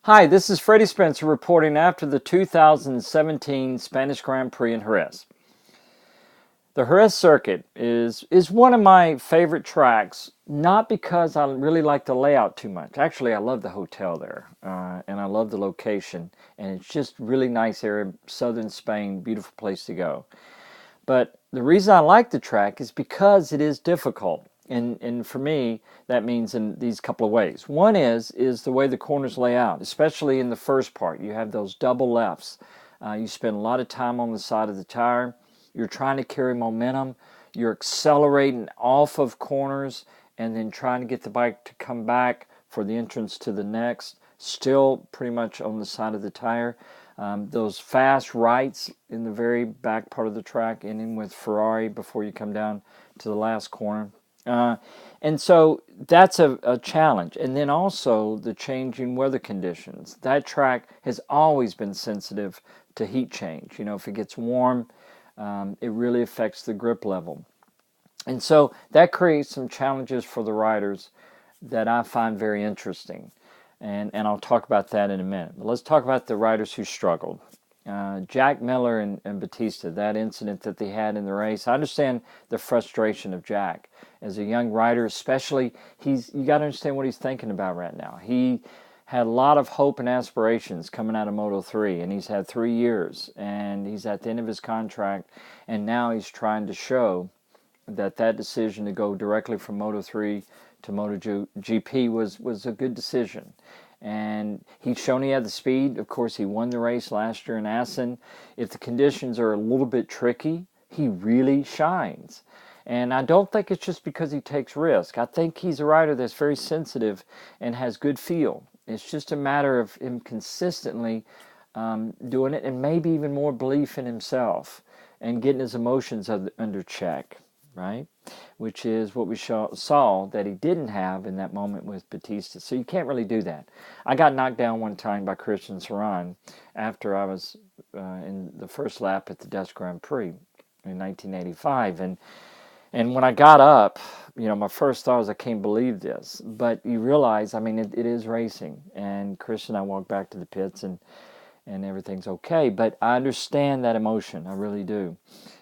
Hi, this is Freddie Spencer reporting after the 2017 Spanish Grand Prix in Jerez. The Jerez circuit is one of my favorite tracks, not because I really like the layout too much. Actually, I love the hotel there, and I love the location, and it's just really nice area, southern Spain, beautiful place to go. But the reason I like the track is because it is difficult. And for me, that means in these couple of ways. One is the way the corners lay out, especially in the first part. You have those double lefts. You spend a lot of time on the side of the tire. You're trying to carry momentum. You're accelerating off of corners and then trying to get the bike to come back for the entrance to the next, still pretty much on the side of the tire. Those fast rights in the very back part of the track, ending with Ferrari before you come down to the last corner. And so that's a challenge. And then also the changing weather conditions. That track has always been sensitive to heat change. You know, if it gets warm, it really affects the grip level. And so that creates some challenges for the riders that I find very interesting. And I'll talk about that in a minute. But let's talk about the riders who struggled. Jack Miller and Batista, that incident that they had in the race. I understand the frustration of Jack as a young rider, especially. You got to understand what he's thinking about right now. He had a lot of hope and aspirations coming out of Moto3, and he's had 3 years, and he's at the end of his contract, and now he's trying to show that decision to go directly from Moto3 to MotoGP was a good decision. And he's shown he had the speed. Of course, he won the race last year in Assen. If the conditions are a little bit tricky, he really shines. And I don't think it's just because he takes risk. I think he's a rider that's very sensitive and has good feel. It's just a matter of him consistently doing it, and maybe even more belief in himself and getting his emotions under check, right? Which is what we saw that he didn't have in that moment with Batista. So you can't really do that. I got knocked down one time by Christian Saran after I was in the first lap at the Dutch Grand Prix in 1985. And when I got up, you know, my first thought was, I can't believe this. But you realize, I mean, it is racing. And Christian and I walked back to the pits, and everything's okay. But I understand that emotion. I really do.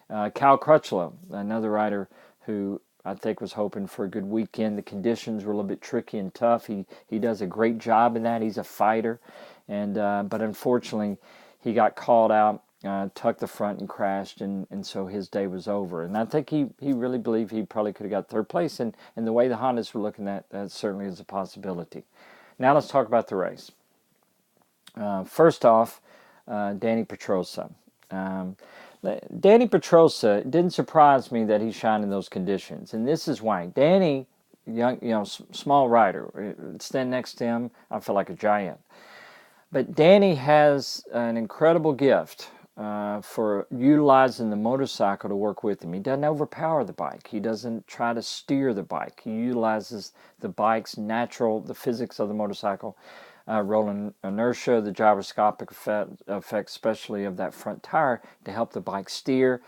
Cal Crutchlow, another rider who I think was hoping for a good weekend. The conditions were a little bit tricky and tough. He does a great job in that. He's a fighter, but unfortunately, he got called out, tucked the front and crashed, and so his day was over. And I think he really believed he probably could have got third place. And the way the Hondas were looking at that certainly is a possibility. Now let's talk about the race. First off, Dani Pedrosa. Dani Pedrosa, it didn't surprise me that he shined in those conditions, and this is why. Dani, young, small rider, stand next to him, I feel like a giant. But Dani has an incredible gift for utilizing the motorcycle to work with him. He doesn't overpower the bike. He doesn't try to steer the bike. He utilizes the bike's the physics of the motorcycle, rolling inertia, the gyroscopic effect, especially of that front tire, to help the bike steer.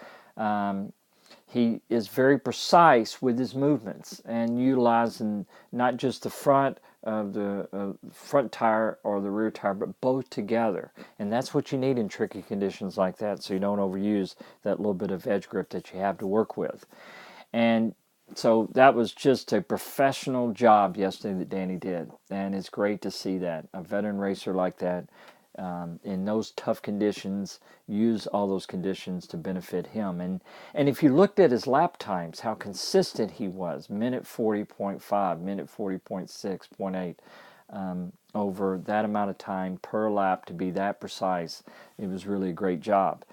He is very precise with his movements and utilizing not just the front of the front tire or the rear tire, but both together. And that's what you need in tricky conditions like that, so you don't overuse that little bit of edge grip that you have to work with. And so that was just a professional job yesterday that Dani did, and it's great to see that a veteran racer like that in those tough conditions use all those conditions to benefit him. And if you looked at his lap times, how consistent he was, minute 40.5, minute 40.6, 0.8, over that amount of time per lap to be that precise, it was really a great job.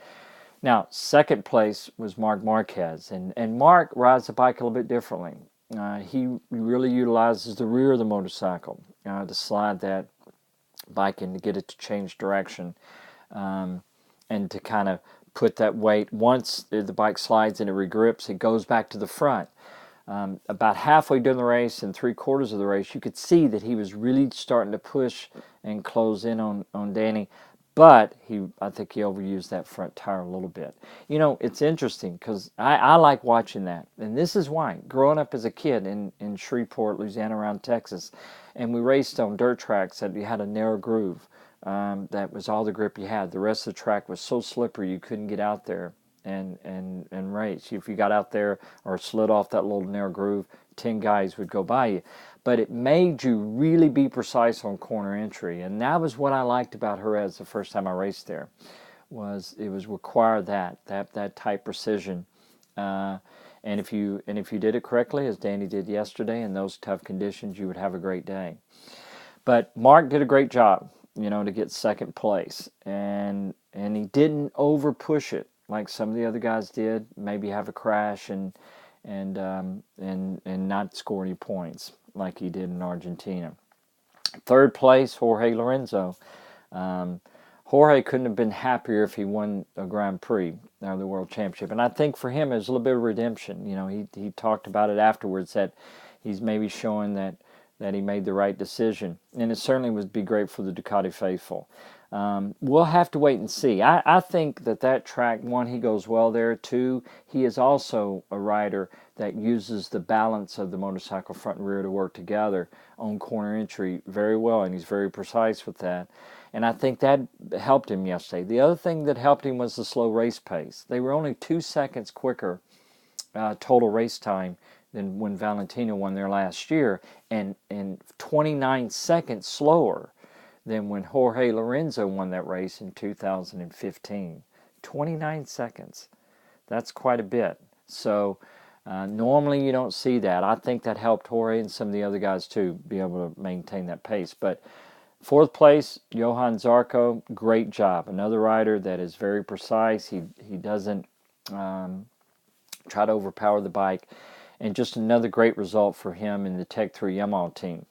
Now, second place was Marc Marquez, and Marc rides the bike a little bit differently. He really utilizes the rear of the motorcycle to slide that bike in to get it to change direction, and to kind of put that weight. Once the bike slides and it regrips, it goes back to the front. About halfway during the race and 3/4 of the race, you could see that he was really starting to push and close in on Dani. But I think he overused that front tire a little bit. You know, it's interesting because I like watching that. And this is why. Growing up as a kid in Shreveport, Louisiana, around Texas, and we raced on dirt tracks that you had a narrow groove. That was all the grip you had. The rest of the track was so slippery you couldn't get out there and race. If you got out there or slid off that little narrow groove, 10 guys would go by you. But it made you really be precise on corner entry, and that was what I liked about Jerez the first time I raced there. It was required that type precision, and if you did it correctly, as Dani did yesterday, in those tough conditions, you would have a great day. But Marc did a great job, to get second place, and he didn't over push it like some of the other guys did. Maybe have a crash and not score any points like he did in Argentina. Third place, Jorge Lorenzo. Jorge couldn't have been happier if he won a Grand Prix, the World Championship. And I think for him, it was a little bit of redemption. He talked about it afterwards, that he's maybe showing that he made the right decision. And it certainly would be great for the Ducati faithful. We'll have to wait and see. I think that track, one, he goes well there. Two, he is also a rider that uses the balance of the motorcycle front and rear to work together on corner entry very well, and he's very precise with that. And I think that helped him yesterday. The other thing that helped him was the slow race pace. They were only 2 seconds quicker total race time than when Valentino won there last year, and 29 seconds slower than when Jorge Lorenzo won that race in 2015. 29 seconds. That's quite a bit. So normally you don't see that. I think that helped Jorge and some of the other guys too be able to maintain that pace. But fourth place, Johann Zarco, great job. Another rider that is very precise. He doesn't try to overpower the bike. And just another great result for him in the Tech 3 Yamaha team.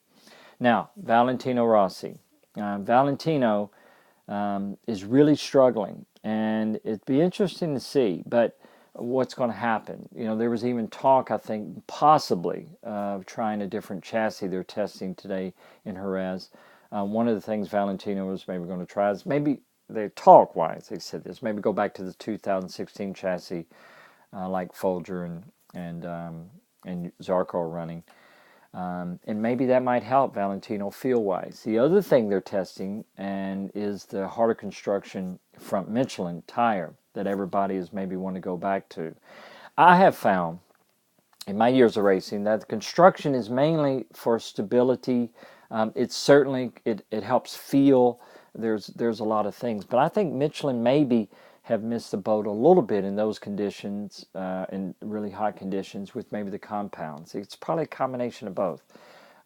Now, Valentino Rossi. Valentino is really struggling, and it'd be interesting to see, but what's going to happen. There was even talk, I think, possibly of trying a different chassis they're testing today in Jerez. One of the things Valentino was maybe going to try is maybe, talk-wise, they said this, maybe go back to the 2016 chassis like Folger and Zarco are running. And maybe that might help Valentino feel-wise. The other thing they're testing is the harder construction front Michelin tire that everybody is maybe want to go back to. I have found in my years of racing that the construction is mainly for stability. It's certainly, it helps feel. There's a lot of things. But I think Michelin maybe have missed the boat a little bit in those conditions, in really hot conditions, with maybe the compounds. It's probably a combination of both.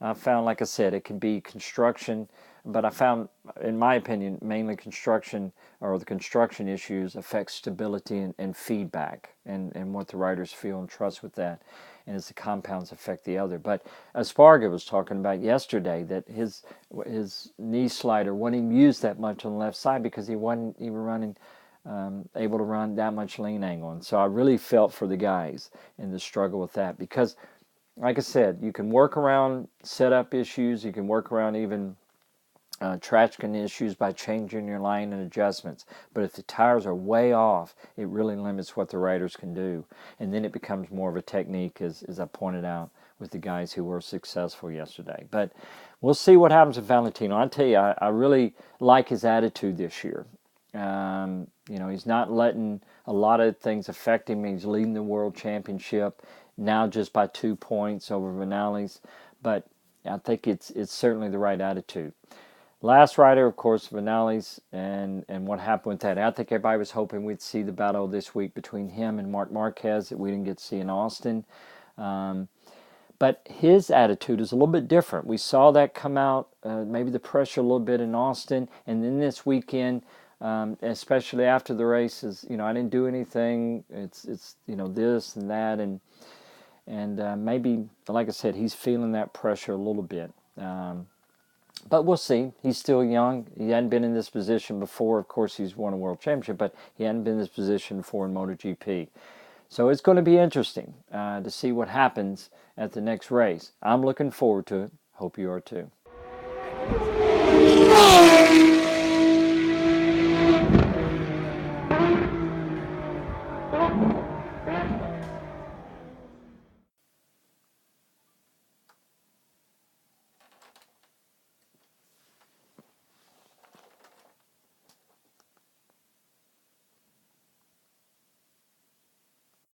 I found, like I said, it can be construction, but I found, in my opinion, mainly construction, or the construction issues affect stability and feedback and what the riders feel and trust with that, and as the compounds affect the other. But Esparga was talking about yesterday that his knee slider wasn't even used that much on the left side because he wasn't even running able to run that much lean angle. And so I really felt for the guys in the struggle with that, because like I said, you can work around setup issues, you can work around even traction issues by changing your line and adjustments. But if the tires are way off, it really limits what the riders can do. And then it becomes more of a technique, as I pointed out with the guys who were successful yesterday. But we'll see what happens with Valentino. I tell you, I really like his attitude this year. He's not letting a lot of things affect him. He's leading the World Championship now just by 2 points over Vinales. But I think it's certainly the right attitude. Last rider, of course, Vinales, and what happened with that. I think everybody was hoping we'd see the battle this week between him and Marc Marquez that we didn't get to see in Austin. But his attitude is a little bit different. We saw that come out, maybe the pressure a little bit in Austin, and then this weekend, especially after the races, I didn't do anything. It's this and that, and maybe, like I said, he's feeling that pressure a little bit. But we'll see. He's still young. He hadn't been in this position before. Of course, he's won a world championship, but he hadn't been in this position before in MotoGP. So it's going to be interesting to see what happens at the next race. I'm looking forward to it. Hope you are too.